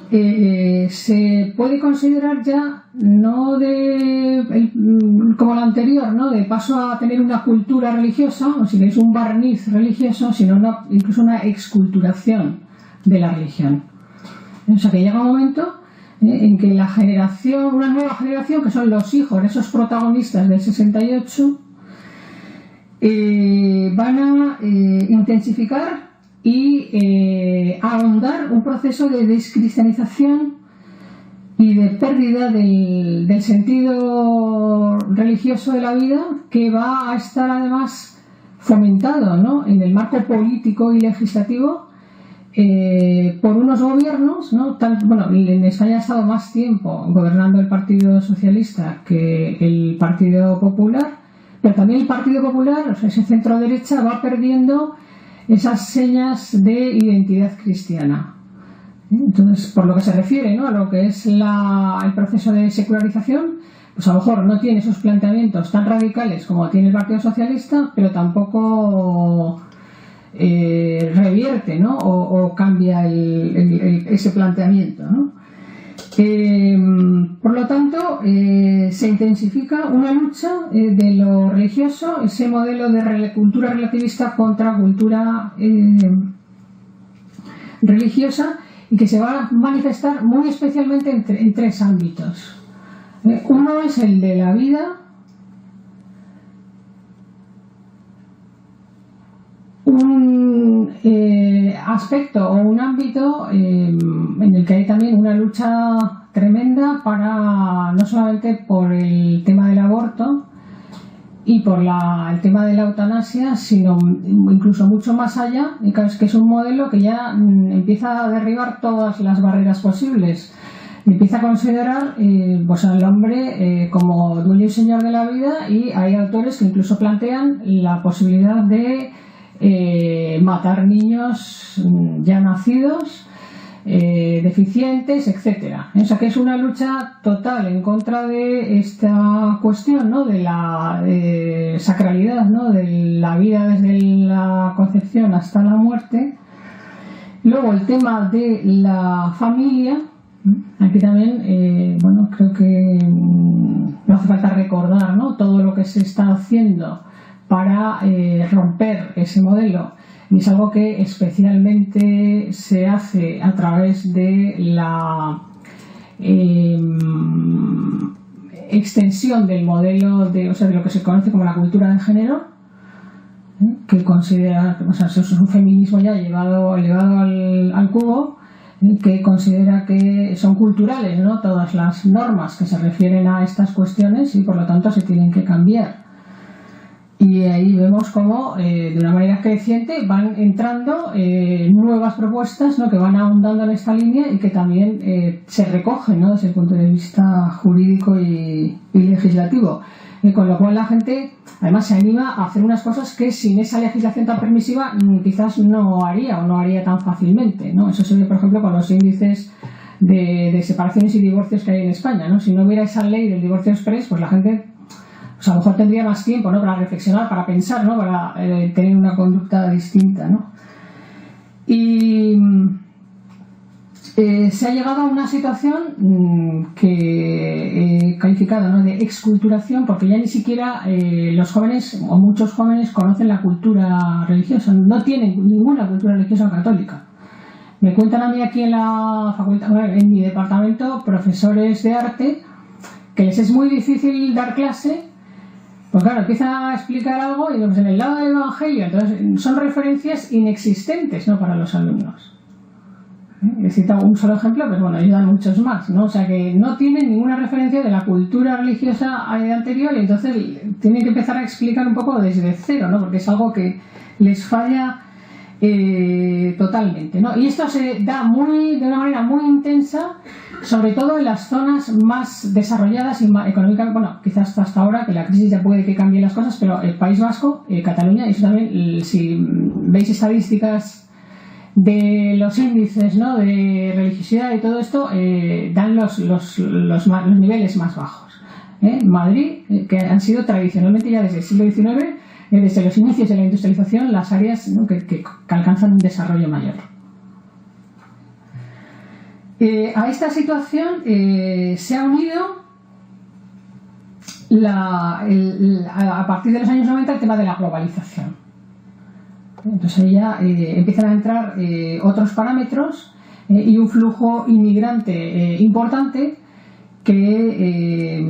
se puede considerar ya no como la anterior, ¿no?, de paso a tener una cultura religiosa, o si queréis un barniz religioso, sino incluso una exculturación de la religión. O sea que llega un momento en que una nueva generación, que son los hijos de esos protagonistas del 68, van a intensificar y ahondar un proceso de descristianización y de pérdida del sentido religioso de la vida, que va a estar además fomentado, ¿no?, en el marco político y legislativo por unos gobiernos, ¿no? En España ha estado más tiempo gobernando el Partido Socialista que el Partido Popular, Pero también el Partido Popular, o sea, ese centro derecha, va perdiendo esas señas de identidad cristiana. Entonces, por lo que se refiere, ¿no?, a lo que es el proceso de secularización, pues a lo mejor no tiene esos planteamientos tan radicales como tiene el Partido Socialista, pero tampoco revierte, ¿no?, o cambia ese planteamiento, ¿no? Por lo tanto, se intensifica una lucha de lo religioso, ese modelo de cultura relativista contra cultura religiosa, y que se va a manifestar muy especialmente en tres ámbitos. Uno es el de la vida, un aspecto o un ámbito en el que hay también una lucha tremenda para, no solamente por el tema del aborto y por el tema de la eutanasia, sino incluso mucho más allá, que es un modelo que ya empieza a derribar todas las barreras posibles. Empieza a considerar pues al hombre como dueño y señor de la vida, y hay autores que incluso plantean la posibilidad de matar niños ya nacidos, deficientes, etcétera. O sea que es una lucha total en contra de esta cuestión, ¿no?, de la sacralidad, ¿no?, de la vida desde la concepción hasta la muerte. Luego el tema de la familia. Aquí también, bueno, creo que no hace falta recordar, ¿no?, todo lo que se está haciendo para romper ese modelo, y es algo que especialmente se hace a través de la extensión del modelo de lo que se conoce como la cultura de género, que considera, o sea, es un feminismo ya elevado al cubo, que considera que son culturales, ¿no?, todas las normas que se refieren a estas cuestiones, y por lo tanto se tienen que cambiar. Y ahí vemos cómo de una manera creciente van entrando nuevas propuestas, ¿no?, que van ahondando en esta línea y que también se recogen, ¿no?, desde el punto de vista jurídico y legislativo. Con lo cual la gente además se anima a hacer unas cosas que sin esa legislación tan permisiva quizás no haría, o no haría tan fácilmente, ¿no? Eso se ve, por ejemplo, con los índices de separaciones y divorcios que hay en España, ¿no? Si no hubiera esa ley del divorcio express, pues la gente, pues a lo mejor tendría más tiempo, ¿no?, para reflexionar, para pensar, ¿no?, para tener una conducta distinta, ¿no? Y se ha llegado a una situación que he calificado, ¿no?, de exculturación, porque ya ni siquiera los jóvenes, o muchos jóvenes, conocen la cultura religiosa, no tienen ninguna cultura religiosa católica. Me cuentan a mí aquí en la facultad, en mi departamento, profesores de arte, que les es muy difícil dar clase, pues claro, empiezan a explicar algo y pues en el lado del Evangelio, entonces son referencias inexistentes, ¿no?, para los alumnos. He citado un solo ejemplo, pero bueno, ayudan muchos más, ¿no? O sea que no tienen ninguna referencia de la cultura religiosa anterior, y entonces tienen que empezar a explicar un poco desde cero, ¿no?, porque es algo que les falla totalmente, ¿no? Y esto se da de una manera muy intensa, sobre todo en las zonas más desarrolladas y más económicamente, bueno, quizás hasta ahora, que la crisis ya puede que cambie las cosas, pero el País Vasco, Cataluña, y eso también, si veis estadísticas de los índices, ¿no?, de religiosidad y todo esto, dan los niveles más bajos. Madrid, que han sido tradicionalmente ya desde el siglo XIX, desde los inicios de la industrialización, las áreas, ¿no?, que alcanzan un desarrollo mayor. A esta situación se ha unido a partir de los años 90 el tema de la globalización. Entonces ahí ya empiezan a entrar otros parámetros y un flujo inmigrante importante que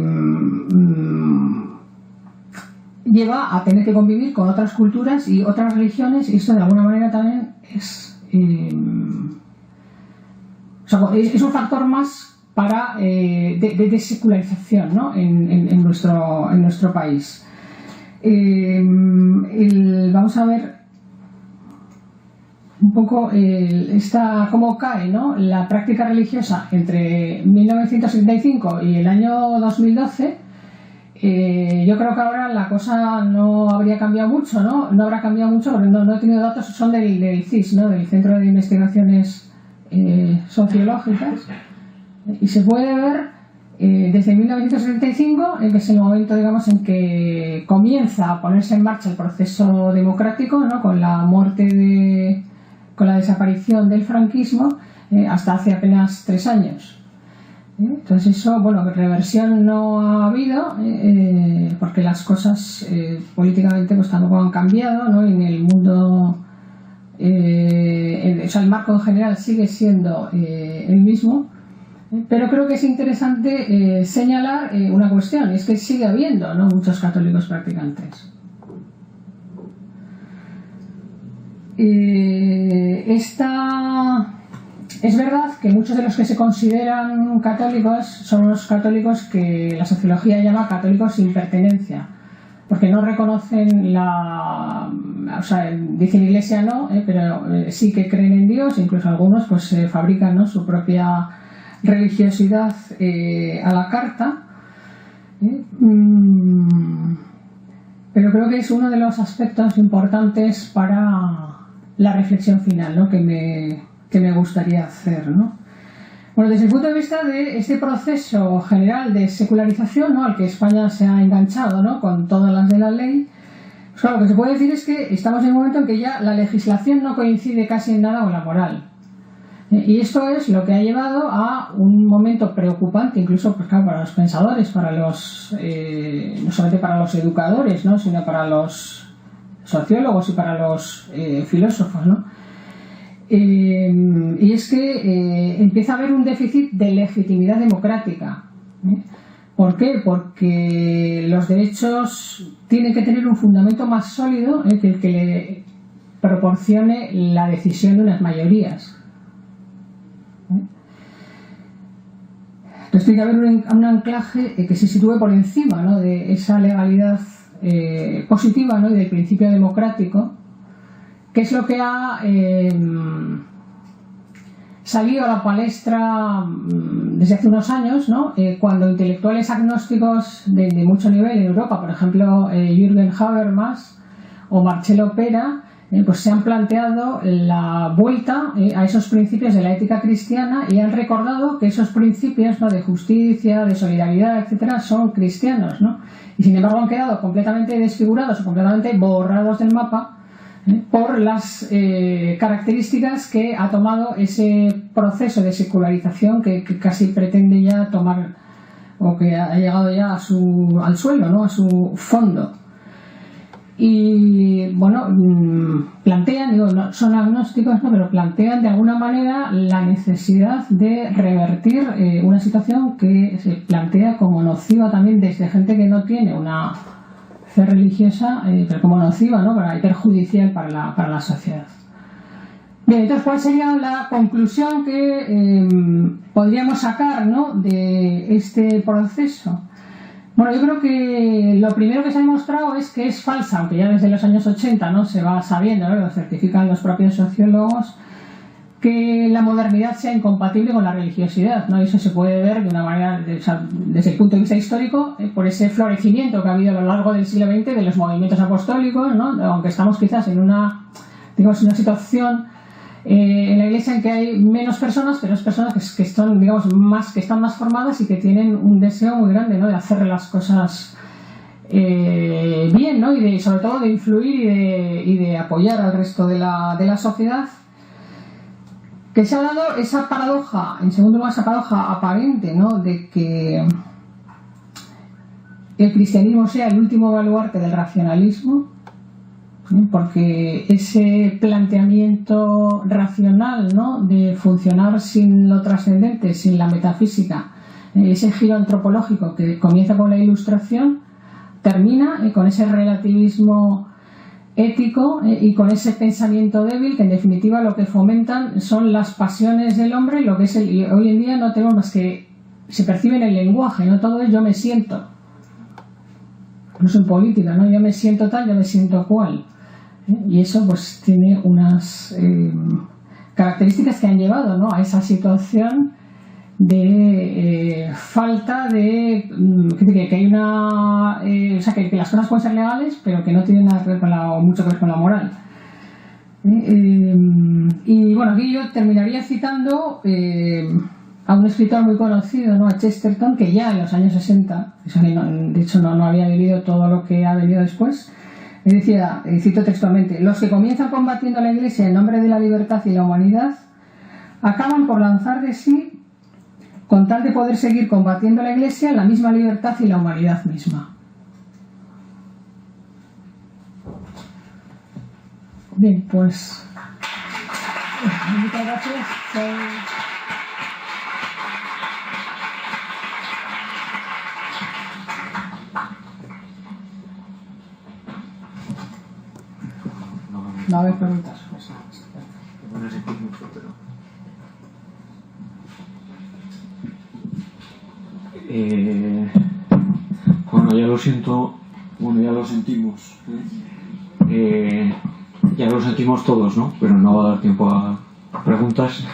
lleva a tener que convivir con otras culturas y otras religiones, y esto de alguna manera también es un factor más para de secularización, ¿no?, en nuestro país. Vamos a ver un poco cómo cae, ¿no?, la práctica religiosa entre 1975 y el año 2012, Yo creo que ahora la cosa no habría cambiado mucho, ¿no? No habrá cambiado mucho porque no he tenido datos, son del CIS, ¿no? Del Centro de Investigaciones Sociológicas, y se puede ver desde 1975, que es el momento, digamos, en que comienza a ponerse en marcha el proceso democrático, ¿no? Con la desaparición del franquismo, hasta hace apenas 3 años. Entonces eso, bueno, reversión no ha habido, porque las cosas políticamente pues tampoco han cambiado, ¿no? En el mundo, o sea, el marco en general sigue siendo el mismo, pero creo que es interesante señalar una cuestión, es que sigue habiendo, ¿no? Muchos católicos practicantes. Es verdad que muchos de los que se consideran católicos son unos católicos que la sociología llama católicos sin pertenencia, porque no reconocen o sea, dicen Iglesia no, pero sí que creen en Dios, incluso algunos pues fabrican, ¿no? Su propia religiosidad a la carta. Pero creo que es uno de los aspectos importantes para la reflexión final, ¿no? que me gustaría hacer, ¿no? Bueno, desde el punto de vista de este proceso general de secularización, ¿no? Al que España se ha enganchado, ¿no? Con todas las de la ley, pues claro, lo que se puede decir es que estamos en un momento en que ya la legislación no coincide casi en nada con la moral. Y esto es lo que ha llevado a un momento preocupante, incluso pues, claro, para los pensadores, para los no solamente para los educadores, ¿no? Sino para los sociólogos y para los filósofos, ¿no? Y es que empieza a haber un déficit de legitimidad democrática. ¿Por qué? Porque los derechos tienen que tener un fundamento más sólido que el que le proporcione la decisión de unas mayorías. Entonces tiene que haber un anclaje que se sitúe por encima, ¿no? De esa legalidad positiva, ¿no? Y del principio democrático, que es lo que ha salido a la palestra desde hace unos años, ¿no? Cuando intelectuales agnósticos de mucho nivel en Europa, por ejemplo Jürgen Habermas o Marcelo Pera, pues se han planteado la vuelta a esos principios de la ética cristiana y han recordado que esos principios, ¿no? De justicia, de solidaridad, etcétera, son cristianos, ¿no? Y sin embargo han quedado completamente desfigurados o completamente borrados del mapa por las características que ha tomado ese proceso de secularización que casi pretende ya tomar, o que ha llegado ya al suelo, ¿no? A su fondo. Y bueno, plantean, digo, no, son agnósticos, ¿no? Pero plantean de alguna manera la necesidad de revertir una situación que se plantea como nociva también desde gente que no tiene una fe religiosa, pero como nociva, ¿no? Y perjudicial para la sociedad. Bien, entonces, ¿cuál sería la conclusión que podríamos sacar, ¿no? De este proceso? Bueno, yo creo que lo primero que se ha demostrado es que es falsa, aunque ya desde los años 80, ¿no? Se va sabiendo, ¿no? Lo certifican los propios sociólogos, que la modernidad sea incompatible con la religiosidad, ¿no? Y eso se puede ver de una manera, desde el punto de vista histórico, por ese florecimiento que ha habido a lo largo del siglo XX de los movimientos apostólicos, ¿no? Aunque estamos quizás en una situación en la Iglesia en que hay menos personas, pero es personas que están, digamos, que están más formadas y que tienen un deseo muy grande, ¿no? De hacer las cosas bien, ¿no? Y sobre todo de influir y de apoyar al resto de la sociedad. Que se ha dado esa paradoja, en segundo lugar, esa paradoja aparente, ¿no? De que el cristianismo sea el último baluarte del racionalismo, porque ese planteamiento racional, ¿no? De funcionar sin lo trascendente, sin la metafísica, ese giro antropológico que comienza con la Ilustración, termina con ese relativismo ético y con ese pensamiento débil que en definitiva lo que fomentan son las pasiones del hombre, lo que es y hoy en día no tenemos más que se percibe en el lenguaje, no todo es yo me siento, incluso en política, ¿no? Yo me siento tal, yo me siento cual. Y eso pues tiene unas características que han llevado, ¿no? A esa situación de falta de que hay una o sea que las cosas pueden ser legales pero que no tienen nada que ver con mucho que ver con la moral. Y bueno, aquí yo terminaría citando a un escritor muy conocido, ¿no? A Chesterton, que ya en los años 60, de hecho no había vivido todo lo que ha venido después, me decía, cito textualmente: los que comienzan combatiendo a la Iglesia en nombre de la libertad y la humanidad acaban por lanzar de sí, con tal de poder seguir combatiendo a la Iglesia, la misma libertad y la humanidad misma. Bien, pues muchas gracias. No hay preguntas.
No sé mucho, pero... bueno, ya lo siento. Bueno, ya lo sentimos. Ya lo sentimos todos, ¿no? Pero no va a dar tiempo a preguntas.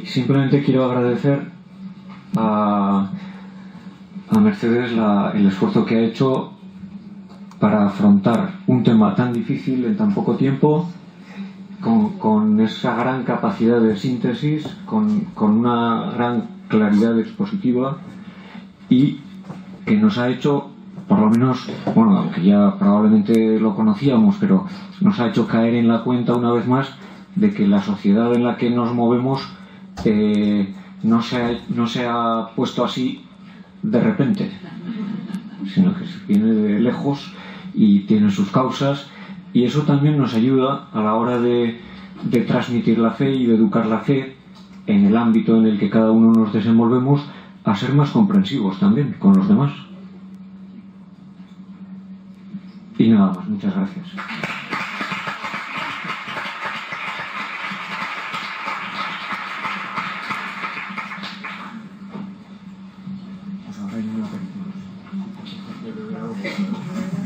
Simplemente quiero agradecer a Mercedes el esfuerzo que ha hecho para afrontar un tema tan difícil en tan poco tiempo, con esa gran capacidad de síntesis, con una gran claridad expositiva, y que nos ha hecho, por lo menos, bueno, aunque ya probablemente lo conocíamos, pero nos ha hecho caer en la cuenta una vez más de que la sociedad en la que nos movemos no se ha puesto así de repente, sino que viene de lejos y tiene sus causas, y eso también nos ayuda a la hora de transmitir la fe y de educar la fe en el ámbito en el que cada uno nos desenvolvemos, a ser más comprensivos también con los demás. Y nada más, muchas gracias. Pues ahora hay una película.